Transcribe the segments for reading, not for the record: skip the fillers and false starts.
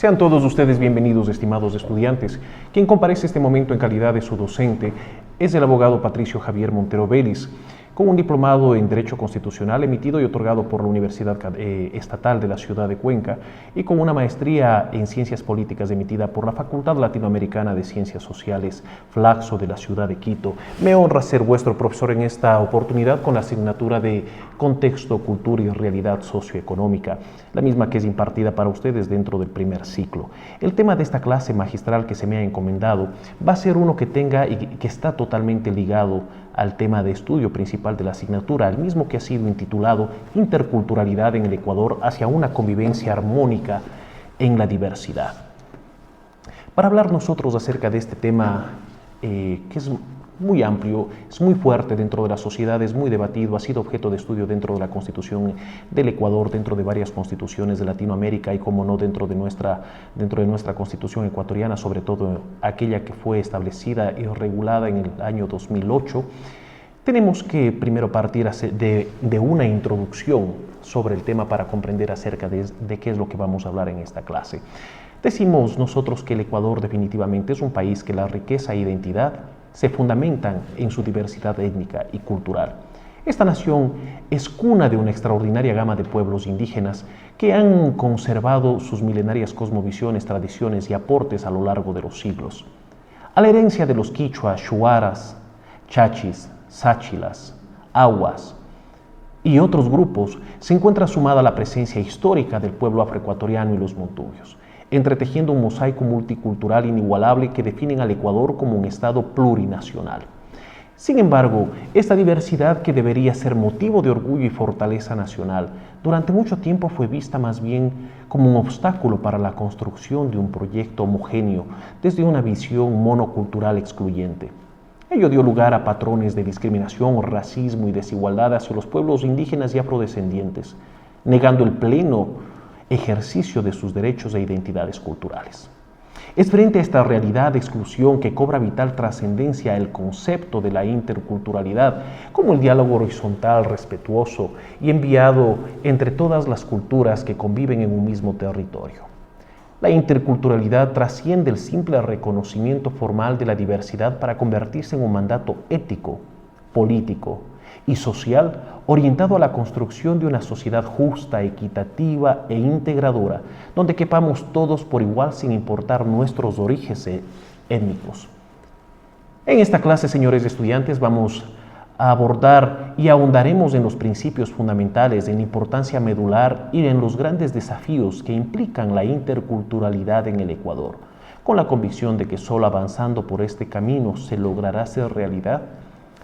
Sean todos ustedes bienvenidos, estimados estudiantes. Quien comparece este momento en calidad de su docente es el abogado Patricio Javier Montero Vélez, con un diplomado en Derecho Constitucional emitido y otorgado por la Universidad Estatal de la Ciudad de Cuenca y con una maestría en Ciencias Políticas emitida por la Facultad Latinoamericana de Ciencias Sociales, Flaxo, de la Ciudad de Quito. Me honra ser vuestro profesor en esta oportunidad con la asignatura de Contexto, Cultura y Realidad Socioeconómica, la misma que es impartida para ustedes dentro del primer ciclo. El tema de esta clase magistral que se me ha encomendado va a ser uno que tenga y que está totalmente ligado al tema de estudio principal de la asignatura, el mismo que ha sido intitulado Interculturalidad en el Ecuador hacia una convivencia armónica en la diversidad. Para hablar nosotros acerca de este tema que es muy amplio, es muy fuerte dentro de la sociedad, es muy debatido, ha sido objeto de estudio dentro de la Constitución del Ecuador, dentro de varias constituciones de Latinoamérica y, como no, dentro de nuestra Constitución ecuatoriana, sobre todo aquella que fue establecida y regulada en el año 2008. Tenemos que primero partir de una introducción sobre el tema para comprender acerca de qué es lo que vamos a hablar en esta clase. Decimos nosotros que el Ecuador definitivamente es un país que la riqueza e identidad se fundamentan en su diversidad étnica y cultural. Esta nación es cuna de una extraordinaria gama de pueblos indígenas que han conservado sus milenarias cosmovisiones, tradiciones y aportes a lo largo de los siglos. A la herencia de los quichuas, shuaras, chachis, sáchilas, aguas y otros grupos se encuentra sumada la presencia histórica del pueblo afroecuatoriano y los montubios, entretejiendo un mosaico multicultural inigualable que definen al Ecuador como un estado plurinacional. Sin embargo, esta diversidad, que debería ser motivo de orgullo y fortaleza nacional, durante mucho tiempo fue vista más bien como un obstáculo para la construcción de un proyecto homogéneo desde una visión monocultural excluyente. Ello dio lugar a patrones de discriminación, racismo y desigualdad hacia los pueblos indígenas y afrodescendientes, negando el pleno ejercicio de sus derechos e identidades culturales. Es frente a esta realidad de exclusión que cobra vital trascendencia el concepto de la interculturalidad como el diálogo horizontal, respetuoso y enviado entre todas las culturas que conviven en un mismo territorio. La interculturalidad trasciende el simple reconocimiento formal de la diversidad para convertirse en un mandato ético, político y social orientado a la construcción de una sociedad justa, equitativa e integradora, donde quepamos todos por igual sin importar nuestros orígenes étnicos. En esta clase, señores estudiantes, vamos a abordar y ahondaremos en los principios fundamentales, en la importancia medular y en los grandes desafíos que implican la interculturalidad en el Ecuador, con la convicción de que solo avanzando por este camino se logrará hacer realidad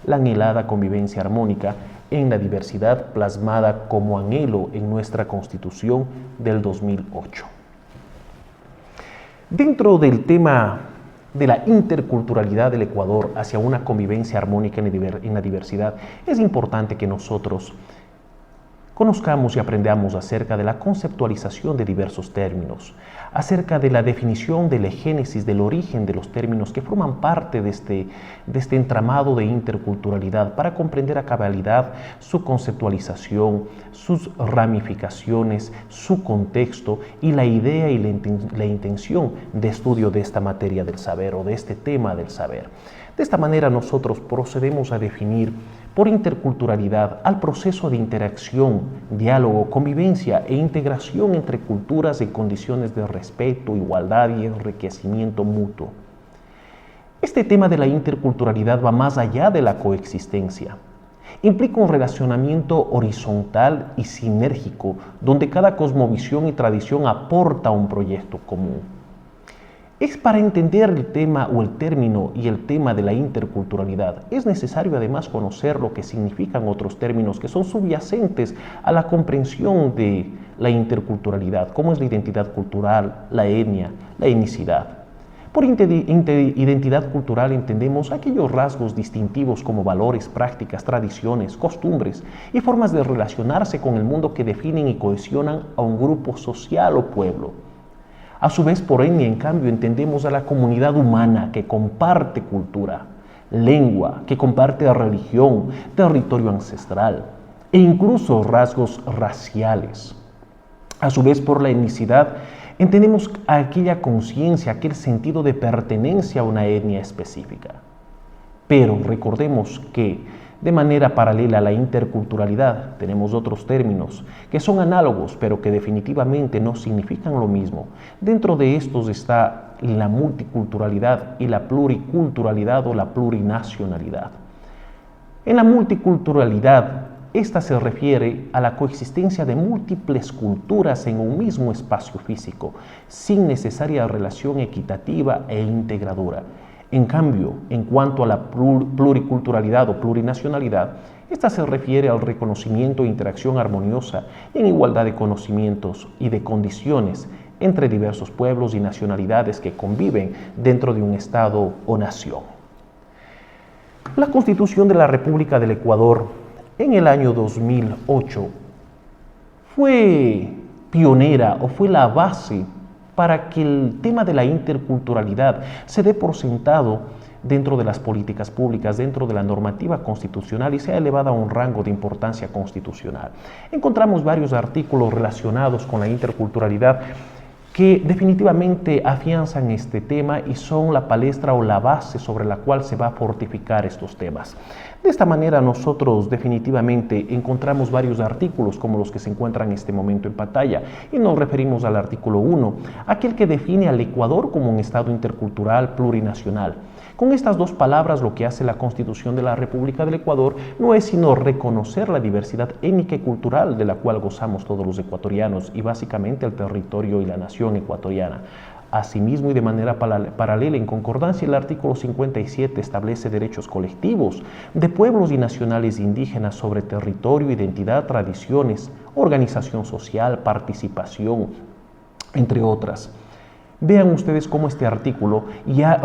la anhelada convivencia armónica en la diversidad plasmada como anhelo en nuestra Constitución del 2008. Dentro del tema de la interculturalidad del Ecuador hacia una convivencia armónica en la diversidad, es importante que nosotros conozcamos y aprendamos acerca de la conceptualización de diversos términos, acerca de la definición de la génesis, del origen de los términos que forman parte de este entramado de interculturalidad para comprender a cabalidad su conceptualización, sus ramificaciones, su contexto y la idea y la intención de estudio de esta materia del saber o de este tema del saber. De esta manera nosotros procedemos a definir por interculturalidad al proceso de interacción, diálogo, convivencia e integración entre culturas en condiciones de respeto, igualdad y enriquecimiento mutuo. Este tema de la interculturalidad va más allá de la coexistencia. Implica un relacionamiento horizontal y sinérgico, donde cada cosmovisión y tradición aporta un proyecto común. Es para entender el tema o el término y el tema de la interculturalidad, es necesario además conocer lo que significan otros términos que son subyacentes a la comprensión de la interculturalidad, como es la identidad cultural, la etnia, la etnicidad. Por identidad cultural entendemos aquellos rasgos distintivos como valores, prácticas, tradiciones, costumbres y formas de relacionarse con el mundo que definen y cohesionan a un grupo social o pueblo. A su vez, por etnia, en cambio, entendemos a la comunidad humana que comparte cultura, lengua, que comparte religión, territorio ancestral e incluso rasgos raciales. A su vez, por la etnicidad, Entendemos aquella conciencia, aquel sentido de pertenencia a una etnia específica. Pero recordemos que de manera paralela a la interculturalidad tenemos otros términos que son análogos, pero que definitivamente no significan lo mismo. Dentro de estos está la multiculturalidad y la pluriculturalidad o la plurinacionalidad. En la multiculturalidad, esta se refiere a la coexistencia de múltiples culturas en un mismo espacio físico, sin necesaria relación equitativa e integradora. En cambio, en cuanto a la pluriculturalidad o plurinacionalidad, esta se refiere al reconocimiento e interacción armoniosa en igualdad de conocimientos y de condiciones entre diversos pueblos y nacionalidades que conviven dentro de un Estado o nación. La Constitución de la República del Ecuador en el año 2008 fue pionera o fue la base para que el tema de la interculturalidad se dé por sentado dentro de las políticas públicas, dentro de la normativa constitucional y sea elevada a un rango de importancia constitucional. Encontramos varios artículos relacionados con la interculturalidad que definitivamente afianzan este tema y son la palestra o la base sobre la cual se va a fortificar estos temas. De esta manera nosotros definitivamente encontramos varios artículos como los que se encuentran en este momento en pantalla y nos referimos al artículo 1, aquel que define al Ecuador como un Estado intercultural plurinacional. Con estas dos palabras lo que hace la Constitución de la República del Ecuador no es sino reconocer la diversidad étnica y cultural de la cual gozamos todos los ecuatorianos y básicamente el territorio y la nación ecuatoriana. Asimismo y de manera paralela, en concordancia, el artículo 57 establece derechos colectivos de pueblos y nacionales indígenas sobre territorio, identidad, tradiciones, organización social, participación, entre otras. Vean ustedes cómo este artículo ya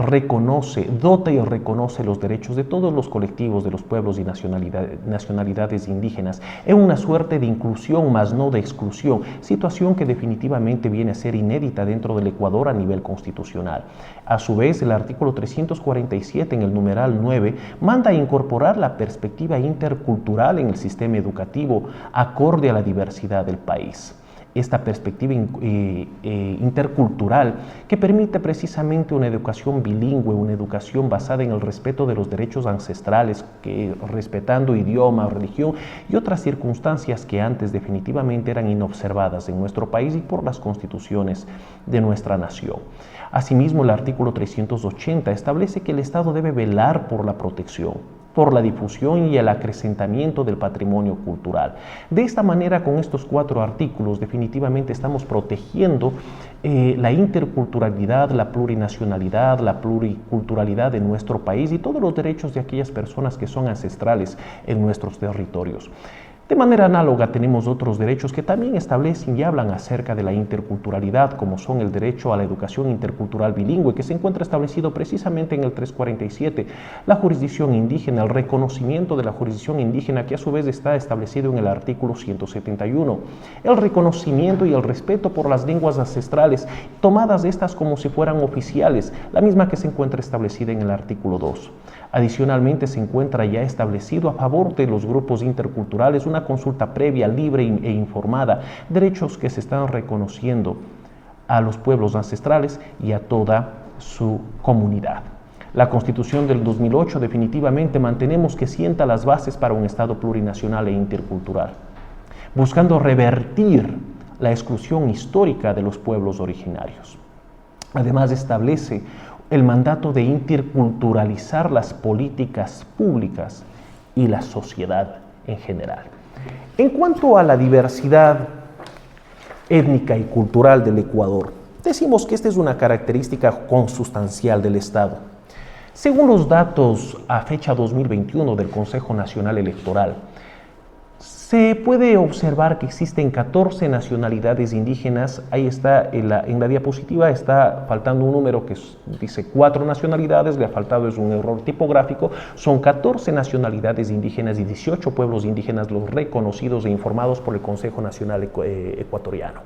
dota y reconoce los derechos de todos los colectivos de los pueblos y nacionalidades indígenas en una suerte de inclusión más no de exclusión, situación que definitivamente viene a ser inédita dentro del Ecuador a nivel constitucional. A su vez, el artículo 347 en el numeral 9 manda a incorporar la perspectiva intercultural en el sistema educativo acorde a la diversidad del país. Esta perspectiva intercultural que permite precisamente una educación bilingüe, una educación basada en el respeto de los derechos ancestrales, respetando idioma, religión y otras circunstancias que antes definitivamente eran inobservadas en nuestro país y por las constituciones de nuestra nación. Asimismo, el artículo 380 establece que el Estado debe velar por la protección, por la difusión y el acrecentamiento del patrimonio cultural. De esta manera, con estos 4 artículos, definitivamente estamos protegiendo la interculturalidad, la plurinacionalidad, la pluriculturalidad de nuestro país y todos los derechos de aquellas personas que son ancestrales en nuestros territorios. De manera análoga tenemos otros derechos que también establecen y hablan acerca de la interculturalidad, como son el derecho a la educación intercultural bilingüe, que se encuentra establecido precisamente en el 347, la jurisdicción indígena, el reconocimiento de la jurisdicción indígena, que a su vez está establecido en el artículo 171, el reconocimiento y el respeto por las lenguas ancestrales, tomadas estas como si fueran oficiales, la misma que se encuentra establecida en el artículo 2. Adicionalmente, se encuentra ya establecido a favor de los grupos interculturales una consulta previa, libre e informada, derechos que se están reconociendo a los pueblos ancestrales y a toda su comunidad. La Constitución del 2008 definitivamente mantenemos que sienta las bases para un Estado plurinacional e intercultural, buscando revertir la exclusión histórica de los pueblos originarios. Además, establece el mandato de interculturalizar las políticas públicas y la sociedad en general. En cuanto a la diversidad étnica y cultural del Ecuador, decimos que esta es una característica consustancial del Estado. Según los datos a fecha 2021 del Consejo Nacional Electoral, se puede observar que existen 14 nacionalidades indígenas. Ahí está, en la diapositiva está faltando un número que dice 4 nacionalidades, le ha faltado es un error tipográfico. Son 14 nacionalidades indígenas y 18 pueblos indígenas los reconocidos e informados por el Consejo Nacional Ecuatoriano.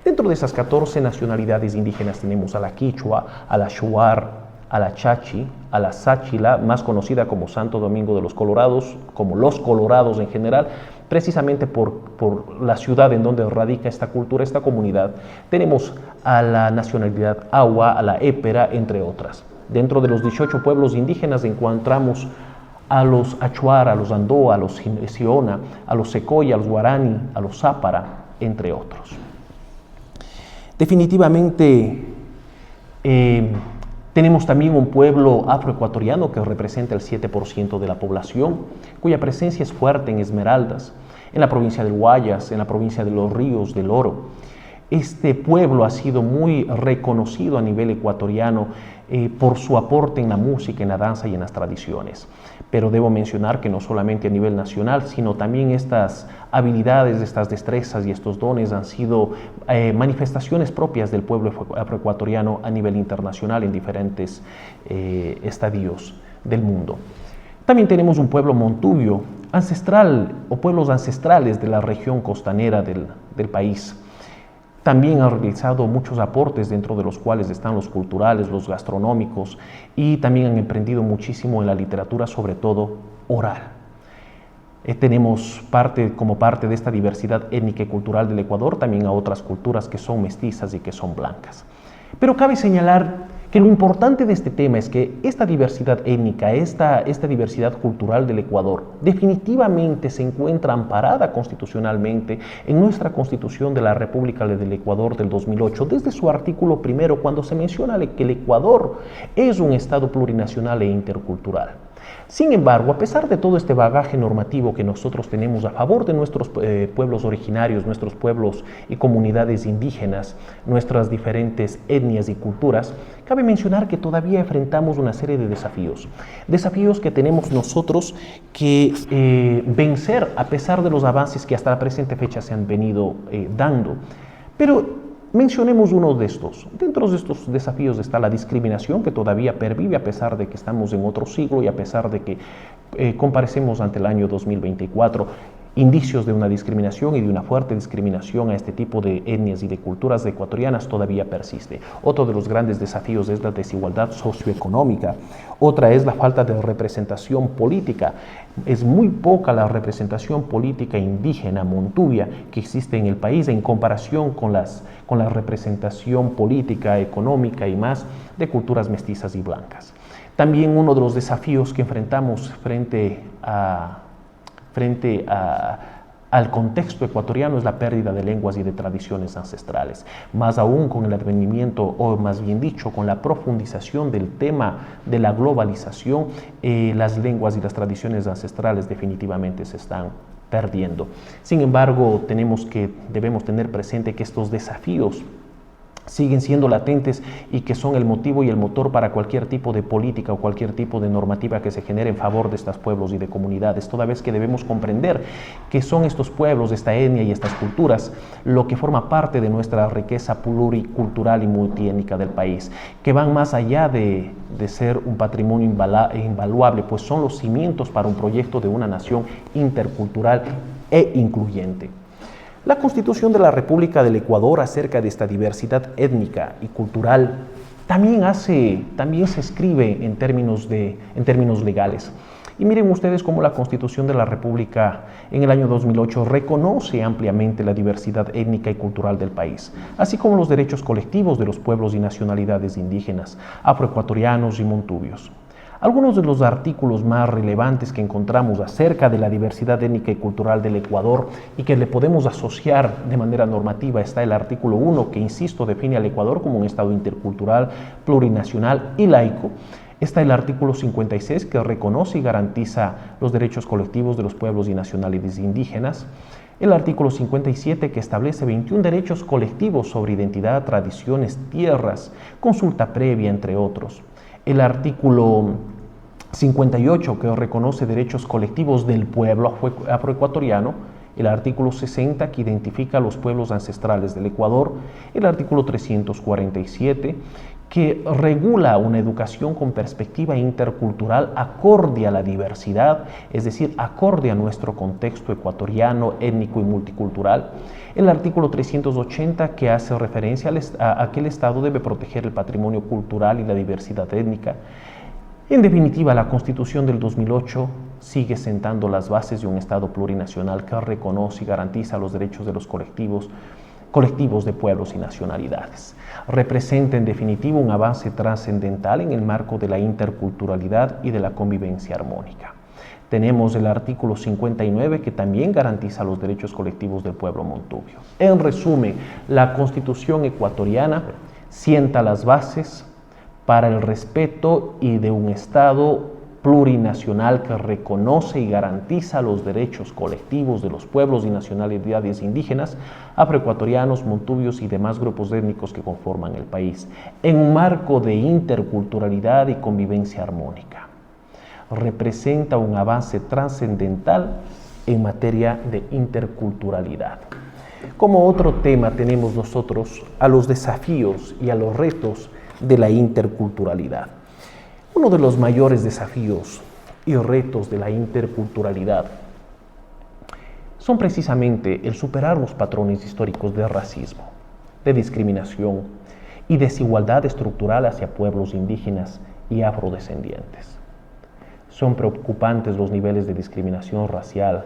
Dentro de esas 14 nacionalidades indígenas tenemos a la Quichua, a la Shuar, a la Chachi, a la Sáchila, más conocida como Santo Domingo de los Colorados, como los Colorados en general, precisamente por la ciudad en donde radica esta cultura, esta comunidad. Tenemos a la nacionalidad Agua, a la Épera, entre otras. Dentro de los 18 pueblos indígenas encontramos a los Achuar, a los Andó, a los Siona, a los Secoya, a los Guarani, a los Zápara, entre otros. Definitivamente tenemos también un pueblo afroecuatoriano que representa el 7% de la población, cuya presencia es fuerte en Esmeraldas, en la provincia del Guayas, en la provincia de Los Ríos, del Oro. Este pueblo ha sido muy reconocido a nivel ecuatoriano por su aporte en la música, en la danza y en las tradiciones. Pero debo mencionar que no solamente a nivel nacional, sino también estas habilidades, estas destrezas y estos dones han sido manifestaciones propias del pueblo afroecuatoriano a nivel internacional en diferentes estadios del mundo. También tenemos un pueblo montubio, ancestral o pueblos ancestrales de la región costanera del país. También han realizado muchos aportes, dentro de los cuales están los culturales, los gastronómicos, y también han emprendido muchísimo en la literatura, sobre todo oral. Tenemos como parte de esta diversidad étnica y cultural del Ecuador también a otras culturas que son mestizas y que son blancas. Pero cabe señalar que lo importante de este tema es que esta diversidad étnica, esta diversidad cultural del Ecuador, definitivamente se encuentra amparada constitucionalmente en nuestra Constitución de la República del Ecuador del 2008, desde su artículo primero, cuando se menciona que el Ecuador es un Estado plurinacional e intercultural. Sin embargo, a pesar de todo este bagaje normativo que nosotros tenemos a favor de nuestros pueblos originarios, nuestros pueblos y comunidades indígenas, nuestras diferentes etnias y culturas, cabe mencionar que todavía enfrentamos una serie de desafíos que tenemos nosotros que vencer a pesar de los avances que hasta la presente fecha se han venido dando. Pero mencionemos uno de estos. Dentro de estos desafíos está la discriminación, que todavía pervive a pesar de que estamos en otro siglo y a pesar de que comparecemos ante el año 2024. Indicios de una discriminación y de una fuerte discriminación a este tipo de etnias y de culturas ecuatorianas todavía persiste. Otro de los grandes desafíos es la desigualdad socioeconómica. Otra es la falta de representación política. Es muy poca la representación política indígena montubia que existe en el país en comparación con la representación política, económica y más de culturas mestizas y blancas. También uno de los desafíos que enfrentamos frente al contexto ecuatoriano es la pérdida de lenguas y de tradiciones ancestrales. Más aún con el advenimiento, o más bien dicho, con la profundización del tema de la globalización, las lenguas y las tradiciones ancestrales definitivamente se están perdiendo. Sin embargo, debemos tener presente que estos desafíos siguen siendo latentes y que son el motivo y el motor para cualquier tipo de política o cualquier tipo de normativa que se genere en favor de estos pueblos y de comunidades, toda vez que debemos comprender que son estos pueblos, esta etnia y estas culturas lo que forma parte de nuestra riqueza pluricultural y multiétnica del país, que van más allá de ser un patrimonio invaluable, pues son los cimientos para un proyecto de una nación intercultural e incluyente. La Constitución de la República del Ecuador acerca de esta diversidad étnica y cultural también se escribe en términos legales. Y miren ustedes cómo la Constitución de la República en el año 2008 reconoce ampliamente la diversidad étnica y cultural del país, así como los derechos colectivos de los pueblos y nacionalidades indígenas, afroecuatorianos y montubios. Algunos de los artículos más relevantes que encontramos acerca de la diversidad étnica y cultural del Ecuador y que le podemos asociar de manera normativa está el artículo 1, que, insisto, define al Ecuador como un Estado intercultural, plurinacional y laico. Está el artículo 56, que reconoce y garantiza los derechos colectivos de los pueblos y nacionalidades indígenas. El artículo 57, que establece 21 derechos colectivos sobre identidad, tradiciones, tierras, consulta previa, entre otros. El artículo 58, que reconoce derechos colectivos del pueblo afroecuatoriano. El artículo 60, que identifica a los pueblos ancestrales del Ecuador. El artículo 347, que regula una educación con perspectiva intercultural acorde a la diversidad, es decir, acorde a nuestro contexto ecuatoriano, étnico y multicultural. El artículo 380, que hace referencia a que el Estado debe proteger el patrimonio cultural y la diversidad étnica. En definitiva, la Constitución del 2008 sigue sentando las bases de un Estado plurinacional que reconoce y garantiza los derechos de los colectivos de pueblos y nacionalidades. Representa en definitiva un avance trascendental en el marco de la interculturalidad y de la convivencia armónica. Tenemos el artículo 59 que también garantiza los derechos colectivos del pueblo montubio. En resumen, la Constitución ecuatoriana sienta las bases para el respeto y de un Estado plurinacional que reconoce y garantiza los derechos colectivos de los pueblos y nacionalidades indígenas, afroecuatorianos, montubios y demás grupos étnicos que conforman el país, en un marco de interculturalidad y convivencia armónica. Representa un avance trascendental en materia de interculturalidad. Como otro tema tenemos nosotros a los desafíos y a los retos de la interculturalidad. Uno de los mayores desafíos y retos de la interculturalidad son precisamente el superar los patrones históricos de racismo, de discriminación y desigualdad estructural hacia pueblos indígenas y afrodescendientes. Son preocupantes los niveles de discriminación racial,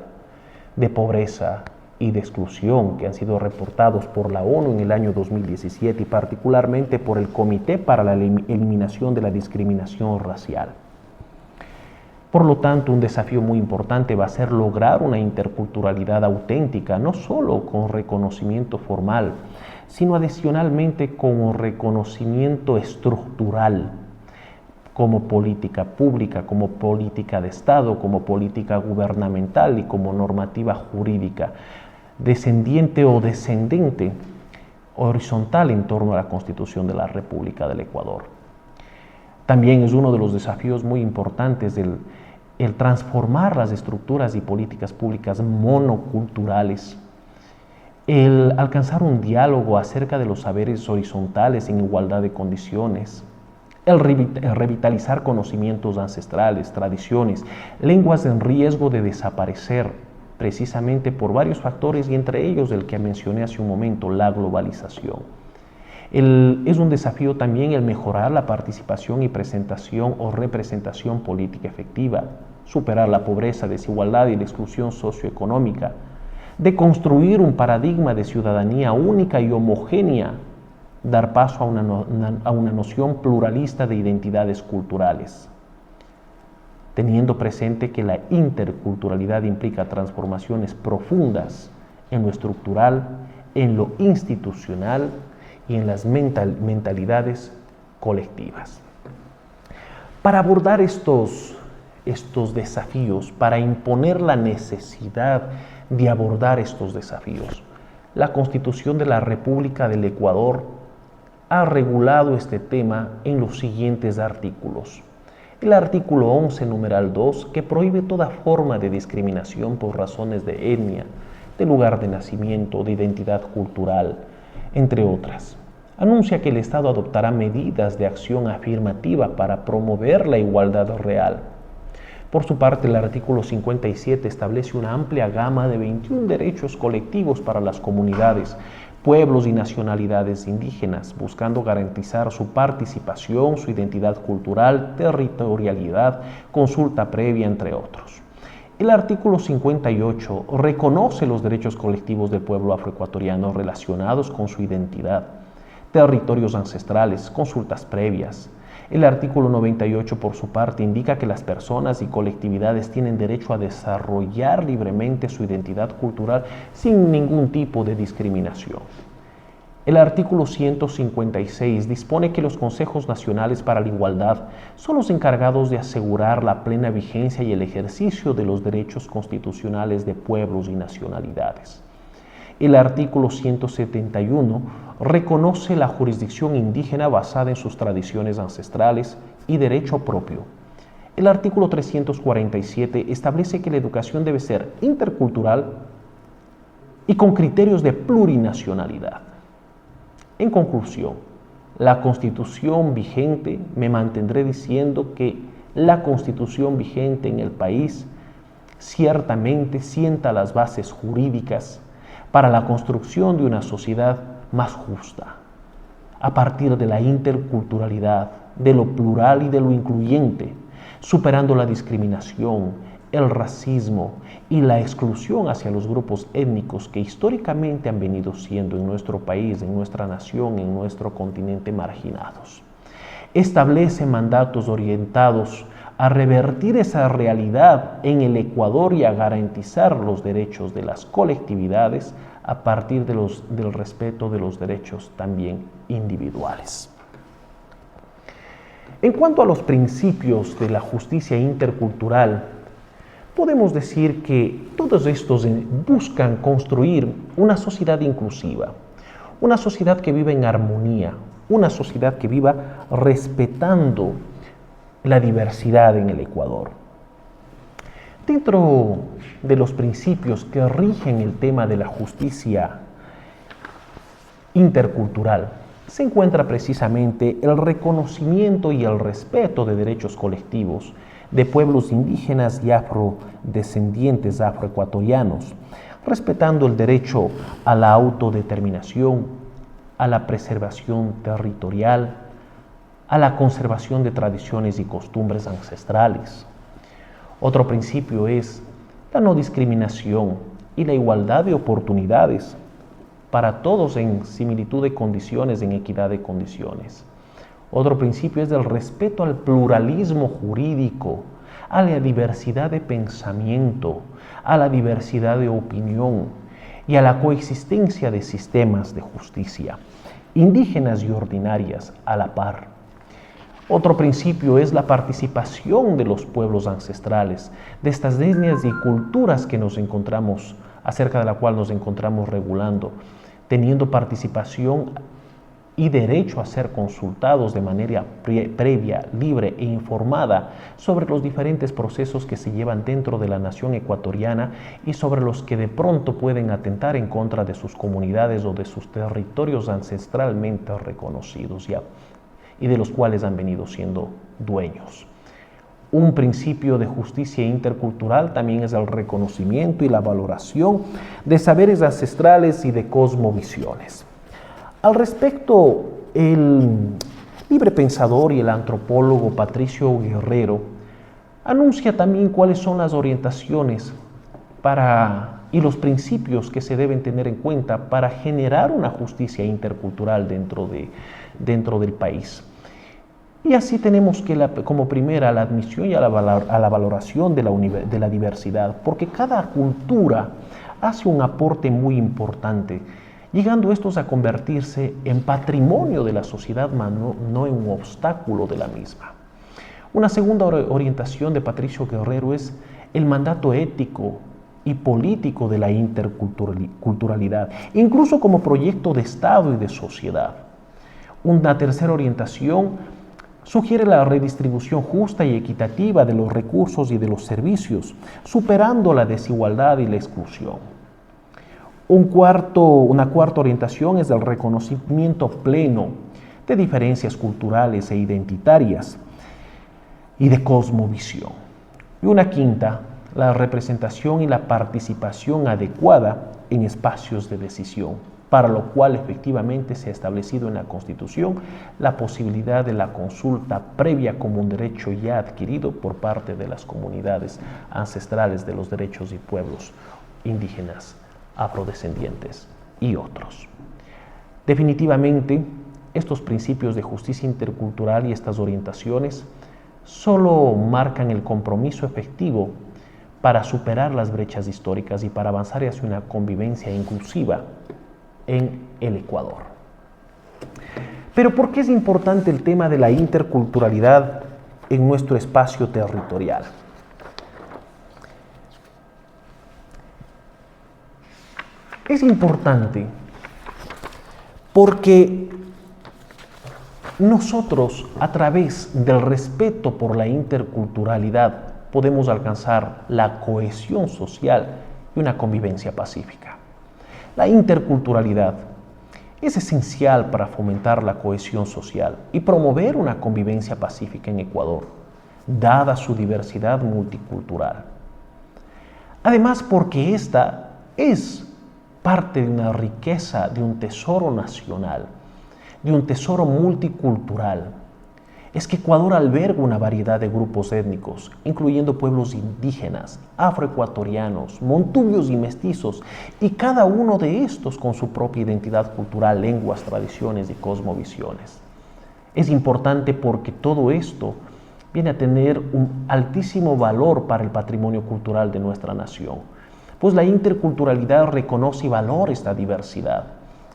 de pobreza y de exclusión que han sido reportados por la ONU en el año 2017 y particularmente por el Comité para la Eliminación de la Discriminación Racial. Por lo tanto, un desafío muy importante va a ser lograr una interculturalidad auténtica, no solo con reconocimiento formal, sino adicionalmente con reconocimiento estructural, como política pública, como política de Estado, como política gubernamental y como normativa jurídica, descendiente o descendente, horizontal en torno a la Constitución de la República del Ecuador. También es uno de los desafíos muy importantes el transformar las estructuras y políticas públicas monoculturales, el alcanzar un diálogo acerca de los saberes horizontales en igualdad de condiciones, el revitalizar conocimientos ancestrales, tradiciones, lenguas en riesgo de desaparecer, precisamente por varios factores y entre ellos el que mencioné hace un momento, la globalización. Es un desafío también el mejorar la participación y presentación o representación política efectiva, superar la pobreza, desigualdad y la exclusión socioeconómica, de construir un paradigma de ciudadanía única y homogénea, dar paso a una noción pluralista de identidades culturales, teniendo presente que la interculturalidad implica transformaciones profundas en lo estructural, en lo institucional y en las mentalidades colectivas. Para abordar estos desafíos, para imponer la necesidad de abordar estos desafíos, la Constitución de la República del Ecuador ha regulado este tema en los siguientes artículos. El artículo 11, numeral 2, que prohíbe toda forma de discriminación por razones de etnia, de lugar de nacimiento, de identidad cultural, entre otras. Anuncia que el Estado adoptará medidas de acción afirmativa para promover la igualdad real. Por su parte, el artículo 57 establece una amplia gama de 21 derechos colectivos para las comunidades, pueblos y nacionalidades indígenas, buscando garantizar su participación, su identidad cultural, territorialidad, consulta previa, entre otros. El artículo 58 reconoce los derechos colectivos del pueblo afroecuatoriano relacionados con su identidad, territorios ancestrales, consultas previas. El artículo 98, por su parte, indica que las personas y colectividades tienen derecho a desarrollar libremente su identidad cultural sin ningún tipo de discriminación. El artículo 156 dispone que los consejos nacionales para la igualdad son los encargados de asegurar la plena vigencia y el ejercicio de los derechos constitucionales de pueblos y nacionalidades. El artículo 171 reconoce la jurisdicción indígena basada en sus tradiciones ancestrales y derecho propio. El artículo 347 establece que la educación debe ser intercultural y con criterios de plurinacionalidad. En conclusión, la Constitución vigente, me mantendré diciendo que la Constitución vigente en el país ciertamente sienta las bases jurídicas para la construcción de una sociedad más justa, a partir de la interculturalidad, de lo plural y de lo incluyente, superando la discriminación, el racismo y la exclusión hacia los grupos étnicos que históricamente han venido siendo en nuestro país, en nuestra nación, en nuestro continente marginados. Establece mandatos orientados a revertir esa realidad en el Ecuador y a garantizar los derechos de las colectividades a partir del respeto de los derechos también individuales. En cuanto a los principios de la justicia intercultural, podemos decir que todos estos buscan construir una sociedad inclusiva, una sociedad que viva en armonía, una sociedad que viva respetando la diversidad en el Ecuador. Dentro de los principios que rigen el tema de la justicia intercultural se encuentra precisamente el reconocimiento y el respeto de derechos colectivos de pueblos indígenas y afrodescendientes afroecuatorianos, respetando el derecho a la autodeterminación, a la preservación territorial, a la conservación de tradiciones y costumbres ancestrales. Otro principio es la no discriminación y la igualdad de oportunidades para todos en similitud de condiciones, en equidad de condiciones. Otro principio es el respeto al pluralismo jurídico, a la diversidad de pensamiento, a la diversidad de opinión y a la coexistencia de sistemas de justicia, indígenas y ordinarias a la par. Otro principio es la participación de los pueblos ancestrales, de estas etnias y culturas que nos encontramos, acerca de la cual nos encontramos regulando, teniendo participación y derecho a ser consultados de manera previa, libre e informada sobre los diferentes procesos que se llevan dentro de la nación ecuatoriana y sobre los que de pronto pueden atentar en contra de sus comunidades o de sus territorios ancestralmente reconocidos y de los cuales han venido siendo dueños. Un principio de justicia intercultural también es el reconocimiento y la valoración de saberes ancestrales y de cosmovisiones. Al respecto, el libre pensador y el antropólogo Patricio Guerrero anuncia también cuáles son las orientaciones y los principios que se deben tener en cuenta para generar una justicia intercultural dentro del país. Y así tenemos como primera la admisión y a la valoración de la diversidad, porque cada cultura hace un aporte muy importante, llegando estos a convertirse en patrimonio de la sociedad, no en un obstáculo de la misma. Una segunda orientación de Patricio Guerrero es el mandato ético y político de la interculturalidad, incluso como proyecto de Estado y de sociedad. Una tercera orientación sugiere la redistribución justa y equitativa de los recursos y de los servicios, superando la desigualdad y la exclusión. Una cuarta orientación es el reconocimiento pleno de diferencias culturales e identitarias y de cosmovisión. Y una quinta, la representación y la participación adecuada en espacios de decisión, para lo cual efectivamente se ha establecido en la Constitución la posibilidad de la consulta previa como un derecho ya adquirido por parte de las comunidades ancestrales de los derechos y pueblos indígenas, afrodescendientes y otros. Definitivamente, estos principios de justicia intercultural y estas orientaciones solo marcan el compromiso efectivo para superar las brechas históricas y para avanzar hacia una convivencia inclusiva en el Ecuador. Pero ¿por qué es importante el tema de la interculturalidad en nuestro espacio territorial? Es importante porque nosotros, a través del respeto por la interculturalidad, podemos alcanzar la cohesión social y una convivencia pacífica. La interculturalidad es esencial para fomentar la cohesión social y promover una convivencia pacífica en Ecuador, dada su diversidad multicultural. Además, porque esta es parte de una riqueza, de un tesoro nacional, de un tesoro multicultural. Es que Ecuador alberga una variedad de grupos étnicos, incluyendo pueblos indígenas, afroecuatorianos, montubios y mestizos, y cada uno de estos con su propia identidad cultural, lenguas, tradiciones y cosmovisiones. Es importante porque todo esto viene a tener un altísimo valor para el patrimonio cultural de nuestra nación, pues la interculturalidad reconoce y valora esta diversidad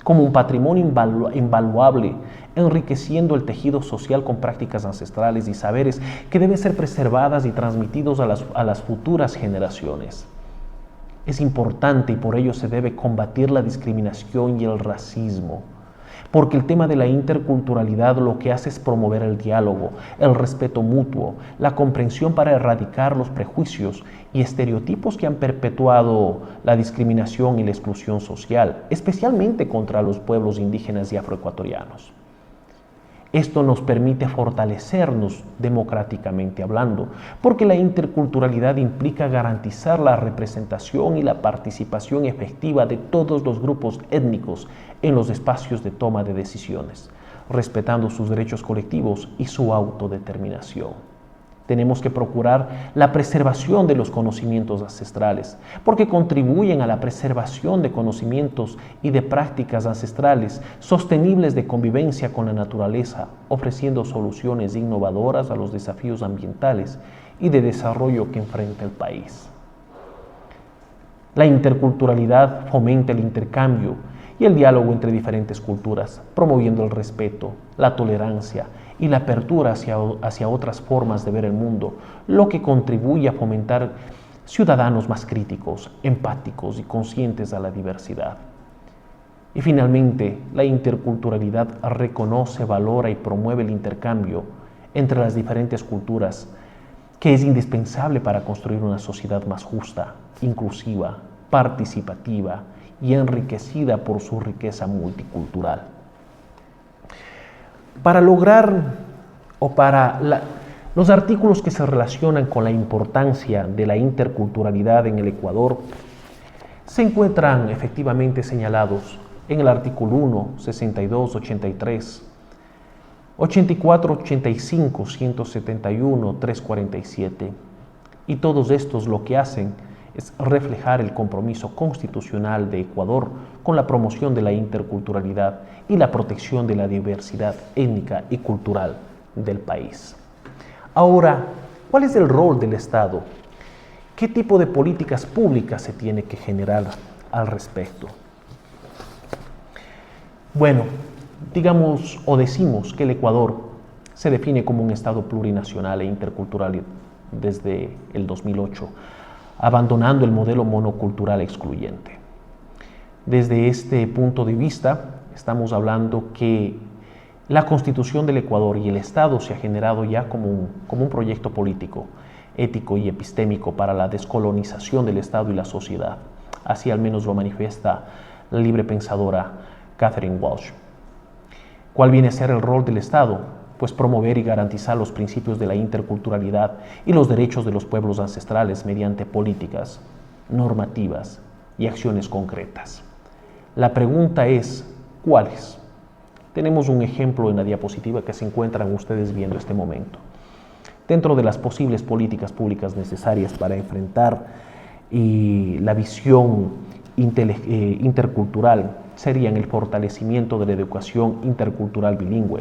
como un patrimonio invaluable, enriqueciendo el tejido social con prácticas ancestrales y saberes que deben ser preservadas y transmitidos a las futuras generaciones. Es importante y por ello se debe combatir la discriminación y el racismo, porque el tema de la interculturalidad lo que hace es promover el diálogo, el respeto mutuo, la comprensión para erradicar los prejuicios y estereotipos que han perpetuado la discriminación y la exclusión social, especialmente contra los pueblos indígenas y afroecuatorianos. Esto nos permite fortalecernos democráticamente hablando, porque la interculturalidad implica garantizar la representación y la participación efectiva de todos los grupos étnicos en los espacios de toma de decisiones, respetando sus derechos colectivos y su autodeterminación. Tenemos que procurar la preservación de los conocimientos ancestrales, porque contribuyen a la preservación de conocimientos y de prácticas ancestrales sostenibles de convivencia con la naturaleza, ofreciendo soluciones innovadoras a los desafíos ambientales y de desarrollo que enfrenta el país. La interculturalidad fomenta el intercambio y el diálogo entre diferentes culturas, promoviendo el respeto, la tolerancia y la apertura hacia otras formas de ver el mundo, lo que contribuye a fomentar ciudadanos más críticos, empáticos y conscientes de la diversidad. Y finalmente, la interculturalidad reconoce, valora y promueve el intercambio entre las diferentes culturas, que es indispensable para construir una sociedad más justa, inclusiva, participativa y enriquecida por su riqueza multicultural. Para lograr los artículos que se relacionan con la importancia de la interculturalidad en el Ecuador se encuentran efectivamente señalados en el artículo 1, 62, 83, 84, 85, 171, 347, y todos estos lo que hacen es reflejar el compromiso constitucional de Ecuador con la promoción de la interculturalidad y la protección de la diversidad étnica y cultural del país. Ahora, ¿cuál es el rol del Estado? ¿Qué tipo de políticas públicas se tiene que generar al respecto? Bueno, digamos o decimos que el Ecuador se define como un Estado plurinacional e intercultural desde el 2008, abandonando el modelo monocultural excluyente. Desde este punto de vista, estamos hablando que la Constitución del Ecuador y el Estado se ha generado ya como un proyecto político, ético y epistémico para la descolonización del Estado y la sociedad. Así al menos lo manifiesta la libre pensadora Catherine Walsh. ¿Cuál viene a ser el rol del Estado? Pues promover y garantizar los principios de la interculturalidad y los derechos de los pueblos ancestrales mediante políticas, normativas y acciones concretas. La pregunta es, ¿cuáles? Tenemos un ejemplo en la diapositiva que se encuentran ustedes viendo este momento. Dentro de las posibles políticas públicas necesarias para enfrentar la visión intercultural serían el fortalecimiento de la educación intercultural bilingüe,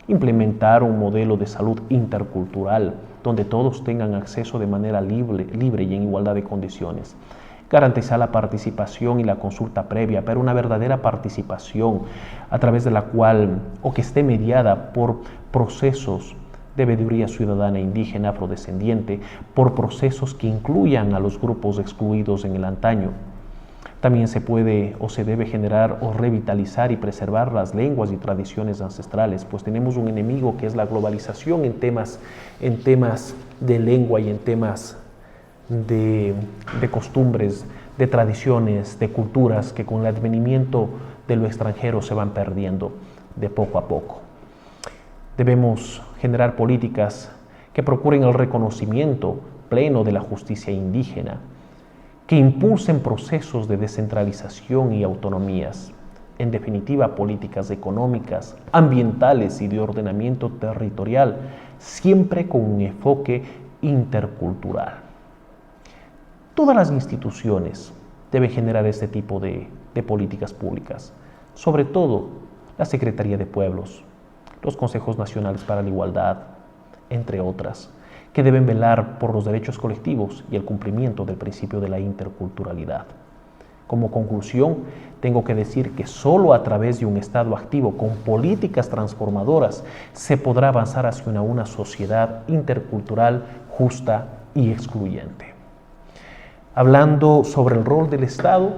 implementar un modelo de salud intercultural donde todos tengan acceso de manera libre y en igualdad de condiciones, garantizar la participación y la consulta previa, pero una verdadera participación a través de la cual, o que esté mediada por procesos de veeduría ciudadana indígena afrodescendiente, por procesos que incluyan a los grupos excluidos en el antaño. También se puede o se debe generar o revitalizar y preservar las lenguas y tradiciones ancestrales, pues tenemos un enemigo que es la globalización en temas de lengua y en temas de costumbres, de tradiciones, de culturas, que con el advenimiento de lo extranjero se van perdiendo de poco a poco. Debemos generar políticas que procuren el reconocimiento pleno de la justicia indígena, que impulsen procesos de descentralización y autonomías, en definitiva políticas económicas, ambientales y de ordenamiento territorial, siempre con un enfoque intercultural. Todas las instituciones deben generar este tipo de políticas públicas, sobre todo la Secretaría de Pueblos, los Consejos Nacionales para la Igualdad, entre otras, que deben velar por los derechos colectivos y el cumplimiento del principio de la interculturalidad. Como conclusión, tengo que decir que solo a través de un Estado activo con políticas transformadoras se podrá avanzar hacia una sociedad intercultural justa y excluyente. Hablando sobre el rol del Estado,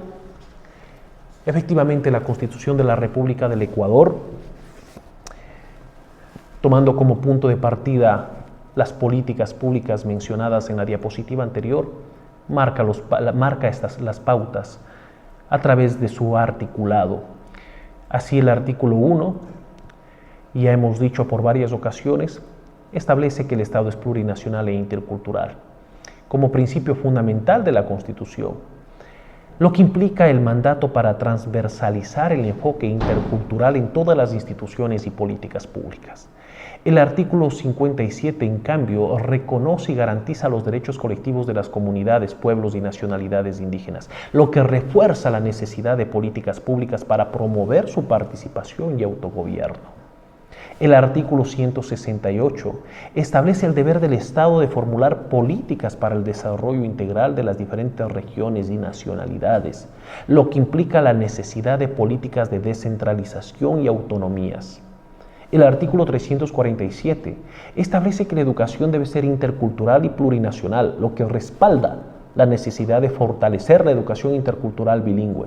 efectivamente la Constitución de la República del Ecuador, tomando como punto de partida las políticas públicas mencionadas en la diapositiva anterior, marca las pautas a través de su articulado. Así el artículo 1, ya hemos dicho por varias ocasiones, establece que el Estado es plurinacional e intercultural, como principio fundamental de la Constitución, lo que implica el mandato para transversalizar el enfoque intercultural en todas las instituciones y políticas públicas. El artículo 57, en cambio, reconoce y garantiza los derechos colectivos de las comunidades, pueblos y nacionalidades indígenas, lo que refuerza la necesidad de políticas públicas para promover su participación y autogobierno. El artículo 168 establece el deber del Estado de formular políticas para el desarrollo integral de las diferentes regiones y nacionalidades, lo que implica la necesidad de políticas de descentralización y autonomías. El artículo 347 establece que la educación debe ser intercultural y plurinacional, lo que respalda la necesidad de fortalecer la educación intercultural bilingüe.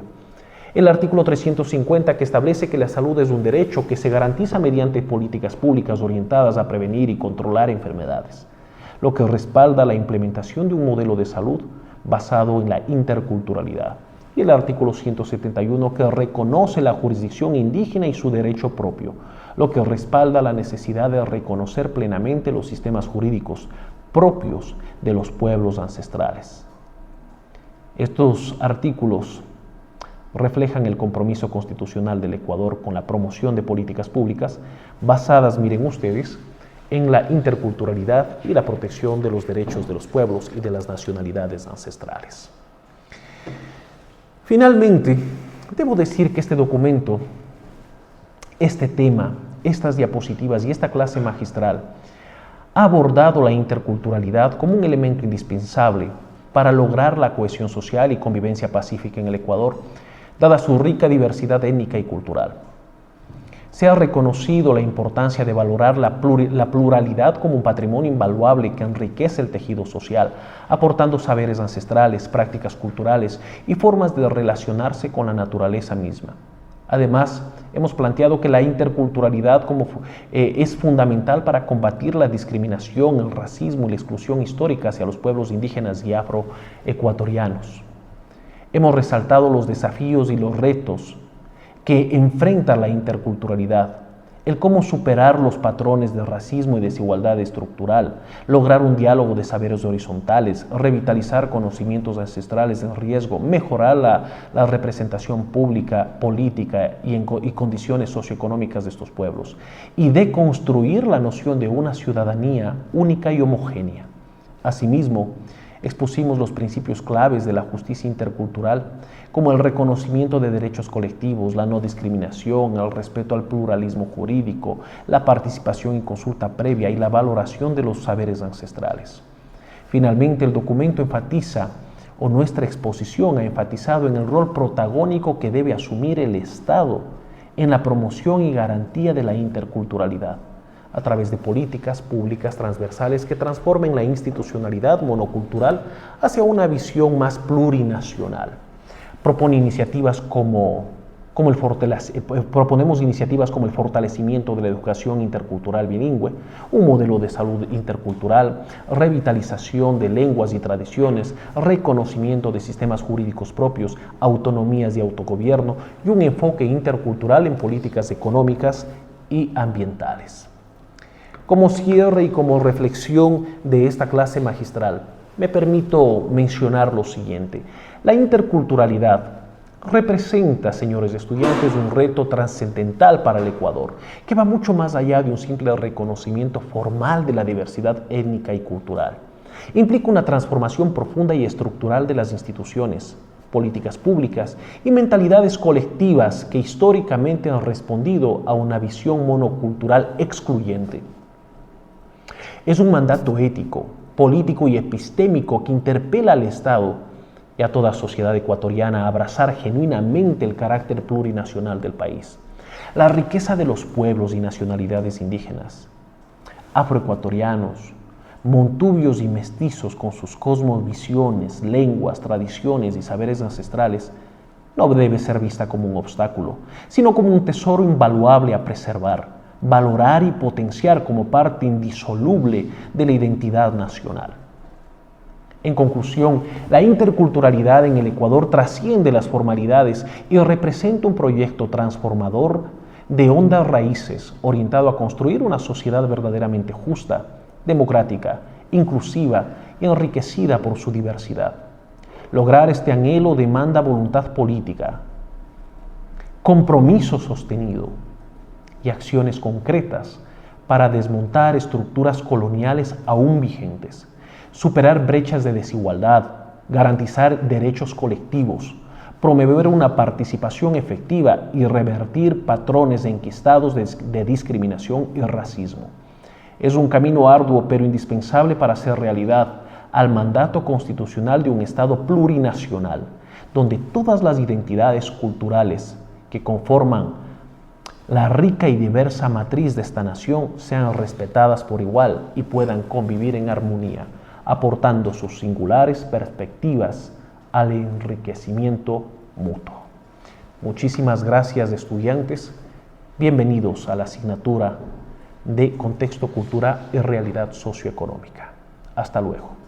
El artículo 350, que establece que la salud es un derecho que se garantiza mediante políticas públicas orientadas a prevenir y controlar enfermedades, lo que respalda la implementación de un modelo de salud basado en la interculturalidad. Y el artículo 171, que reconoce la jurisdicción indígena y su derecho propio, lo que respalda la necesidad de reconocer plenamente los sistemas jurídicos propios de los pueblos ancestrales. Estos artículos reflejan el compromiso constitucional del Ecuador con la promoción de políticas públicas basadas, miren ustedes, en la interculturalidad y la protección de los derechos de los pueblos y de las nacionalidades ancestrales. Finalmente, debo decir que este documento, este tema, estas diapositivas y esta clase magistral ha abordado la interculturalidad como un elemento indispensable para lograr la cohesión social y convivencia pacífica en el Ecuador, dada su rica diversidad étnica y cultural. Se ha reconocido la importancia de valorar la pluralidad como un patrimonio invaluable que enriquece el tejido social, aportando saberes ancestrales, prácticas culturales y formas de relacionarse con la naturaleza misma. Además, hemos planteado que la interculturalidad es fundamental para combatir la discriminación, el racismo y la exclusión histórica hacia los pueblos indígenas y afroecuatorianos. Hemos resaltado los desafíos y los retos que enfrenta la interculturalidad, el cómo superar los patrones de racismo y desigualdad estructural, lograr un diálogo de saberes horizontales, revitalizar conocimientos ancestrales en riesgo, mejorar la representación pública, política y condiciones socioeconómicas de estos pueblos, y deconstruir la noción de una ciudadanía única y homogénea. Asimismo, expusimos los principios claves de la justicia intercultural, como el reconocimiento de derechos colectivos, la no discriminación, el respeto al pluralismo jurídico, la participación y consulta previa y la valoración de los saberes ancestrales. Finalmente, el documento nuestra exposición ha enfatizado en el rol protagónico que debe asumir el Estado en la promoción y garantía de la interculturalidad, a través de políticas públicas transversales que transformen la institucionalidad monocultural hacia una visión más plurinacional. Propone iniciativas como proponemos iniciativas como el fortalecimiento de la educación intercultural bilingüe, un modelo de salud intercultural, revitalización de lenguas y tradiciones, reconocimiento de sistemas jurídicos propios, autonomías y autogobierno y un enfoque intercultural en políticas económicas y ambientales. Como cierre y como reflexión de esta clase magistral, me permito mencionar lo siguiente. La interculturalidad representa, señores estudiantes, un reto trascendental para el Ecuador, que va mucho más allá de un simple reconocimiento formal de la diversidad étnica y cultural. Implica una transformación profunda y estructural de las instituciones, políticas públicas y mentalidades colectivas que históricamente han respondido a una visión monocultural excluyente. Es un mandato ético, político y epistémico que interpela al Estado y a toda sociedad ecuatoriana a abrazar genuinamente el carácter plurinacional del país, la riqueza de los pueblos y nacionalidades indígenas, afroecuatorianos, montubios y mestizos con sus cosmovisiones, lenguas, tradiciones y saberes ancestrales, no debe ser vista como un obstáculo, sino como un tesoro invaluable a preservar, valorar y potenciar como parte indisoluble de la identidad nacional. En conclusión, la interculturalidad en el Ecuador trasciende las formalidades y representa un proyecto transformador de hondas raíces orientado a construir una sociedad verdaderamente justa, democrática, inclusiva y enriquecida por su diversidad. Lograr este anhelo demanda voluntad política, compromiso sostenido y acciones concretas para desmontar estructuras coloniales aún vigentes, superar brechas de desigualdad, garantizar derechos colectivos, promover una participación efectiva y revertir patrones enquistados de discriminación y racismo. Es un camino arduo pero indispensable para hacer realidad al mandato constitucional de un Estado plurinacional, donde todas las identidades culturales que conforman la rica y diversa matriz de esta nación sean respetadas por igual y puedan convivir en armonía, aportando sus singulares perspectivas al enriquecimiento mutuo. Muchísimas gracias, estudiantes. Bienvenidos a la asignatura de Contexto, Cultura y Realidad Socioeconómica. Hasta luego.